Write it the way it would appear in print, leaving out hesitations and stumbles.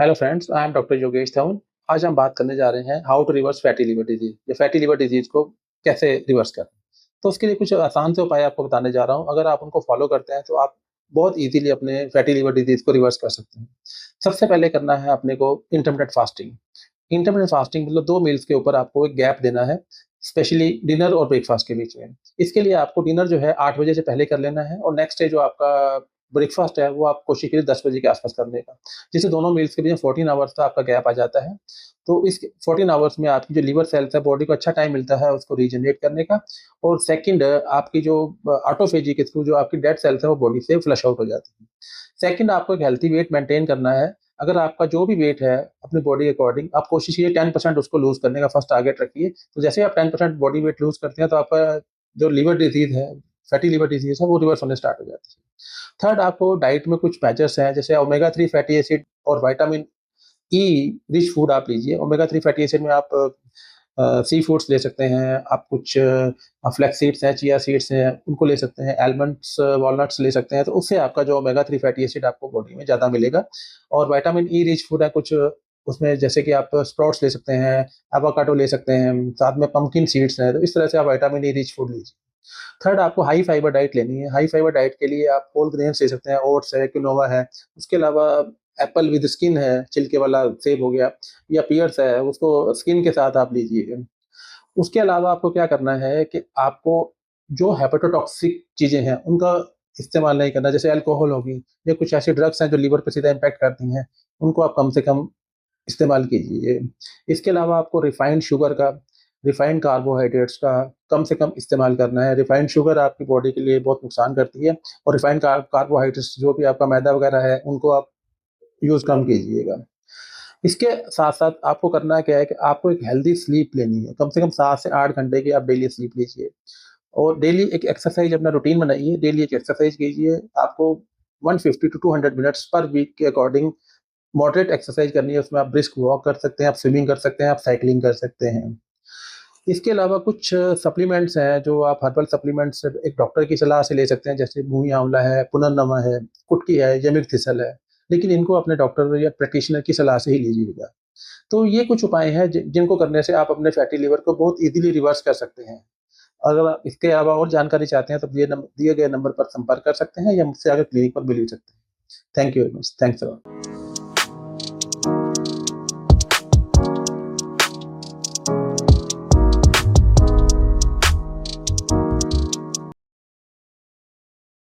Hello friends, I am doctor Yogesh Dhawan. आज हम बात करने जा रहे हैं how to reverse fatty liver disease या फैटी लिवर डिजीज को कैसे रिवर्स करें। तो उसके लिए कुछ आसान से उपाय आपको बताने जा रहा हूँ। अगर आप उनको फॉलो करते हैं तो आप बहुत इजीली अपने फैटी लिवर डिजीज को रिवर्स कर सकते हैं। सबसे पहले करना है अपने को इंटरमिटेंट फास्टिंग। इंटरमिटेंट फास्टिंग मतलब 2 मील्स के ऊपर आपको एक गैप देना है, स्पेशली डिनर और ब्रेकफास्ट के बीच में। इसके लिए आपको डिनर जो है 8 बजे से पहले कर लेना है और नेक्स्ट डे जो आपका ब्रेकफास्ट है वो आप कोशिश कीजिए 10 बजे के आस-पास करने का। जिससे दोनों मील्स के बीच में 14 आवर्स का आपका गैप आ जाता है। तो इस 14 आवर्स में आपकी जो लिवर सेल्स है, बॉडी को अच्छा टाइम मिलता है उसको रीजनरेट करने का। और सेकंड, आपकी जो ऑटोफेजी के थ्रू जो आपकी डेड सेल्स है वो बॉडी से फ्लश आउट हो जाती है। सेकंड, आपको एक हेल्थी वेट मेंटेन करना है। अगर आपका जो भी वेट है अपनी बॉडी के अकॉर्डिंग, आप कोशिश कीजिए 10% उसको लूज़ करने का फर्स्ट टारगेट रखिए। तो जैसे ही आप 10% बॉडी वेट लूज़ करते हैं तो आपका जो लिवर डिजीज़ है, फैटी लिवर डिजीज़ है, वो रिवर्स होने स्टार्ट हो जाती है। थर्ड, आपको डाइट में कुछ मेजर्स हैं, जैसे ओमेगा 3 फैटी एसिड और विटामिन ई रिच फूड आप लीजिए। ओमेगा 3 फैटी एसिड में आप सी फूड्स ले सकते हैं, आप कुछ फ्लैक्स सीड्स हैं, चिया सीड्स हैं, उनको ले सकते हैं, आलमंड्स, वॉलनट्स ले सकते हैं, तो उससे आपका जो ओमेगा 3 फैटी एसिड आपको बॉडी में ज़्यादा मिलेगा। और विटामिन ई रिच फूड है कुछ, उसमें जैसे कि आप स्प्राउट्स ले सकते हैं, एवोकाडो ले सकते हैं, साथ में पम्पकिन सीड्स हैं, तो इस तरह से आप विटामिन ई रिच फूड लीजिए। थर्ड, आपको हाई फाइबर डाइट लेनी है। हाई फाइबर डाइट के लिए आप होल ग्रेन्स ले सकते हैं, ओट्स है, क्विनोआ है। उसके अलावा एप्पल विद स्किन है, छिलके वाला सेब हो गया, या पियर्स है, उसको स्किन के साथ आप लीजिए। उसके अलावा आपको क्या करना है कि आपको जो हेपेटोटॉक्सिक चीज़ें हैं, उनका इस्तेमाल नहीं करना, जैसे अल्कोहल होगी या कुछ ऐसी ड्रग्स हैं जो लिवर पे सीधा इम्पैक्ट करती हैं, उनको आप कम से कम इस्तेमाल कीजिए। इसके अलावा आपको रिफाइंड शुगर का, रिफाइंड कार्बोहाइड्रेट्स का कम से कम इस्तेमाल करना है। रिफाइंड शुगर आपकी बॉडी के लिए बहुत नुकसान करती है और रिफाइंड कार्बोहाइड्रेट्स जो भी आपका मैदा वगैरह है, उनको आप यूज़ कम कीजिएगा। इसके साथ-साथ आपको करना क्या है कि आपको एक हेल्दी स्लीप लेनी है। कम से कम 7 से 8 घंटे की आप डेली स्लीप लीजिए और डेली एक एक्सरसाइज़ अपना रूटीन बनाइए। डेली एक एक्सरसाइज़ कीजिए। आपको 150 टू 200 मिनट्स पर वीक के अकॉर्डिंग मॉडरेट एक्सरसाइज़ करनी है। उसमें आप ब्रिस्क वॉक कर सकते हैं, आप स्विमिंग कर सकते हैं, आप साइक्लिंग कर सकते हैं। इसके अलावा कुछ सप्लीमेंट्स हैं जो आप हर्बल सप्लीमेंट्स एक डॉक्टर की सलाह से ले सकते हैं, जैसे मूंगी आंवला है, पुनर्नवा है, कुटकी है, यमिक थिसल है। लेकिन इनको अपने डॉक्टर या प्रैक्टिशनर की सलाह से ही लीजिएगा। तो ये कुछ उपाय हैं जिनको करने से आप अपने फैटी लिवर को बहुत ईज़िली रिवर्स कर सकते हैं। अगर आप इसके अलावा और जानकारी चाहते हैं तो दिए गए नंबर पर संपर्क कर सकते हैं या मुझसे आकर क्लिनिक पर मिल भी सकते हैं। Thank you very much. Thanks a lot.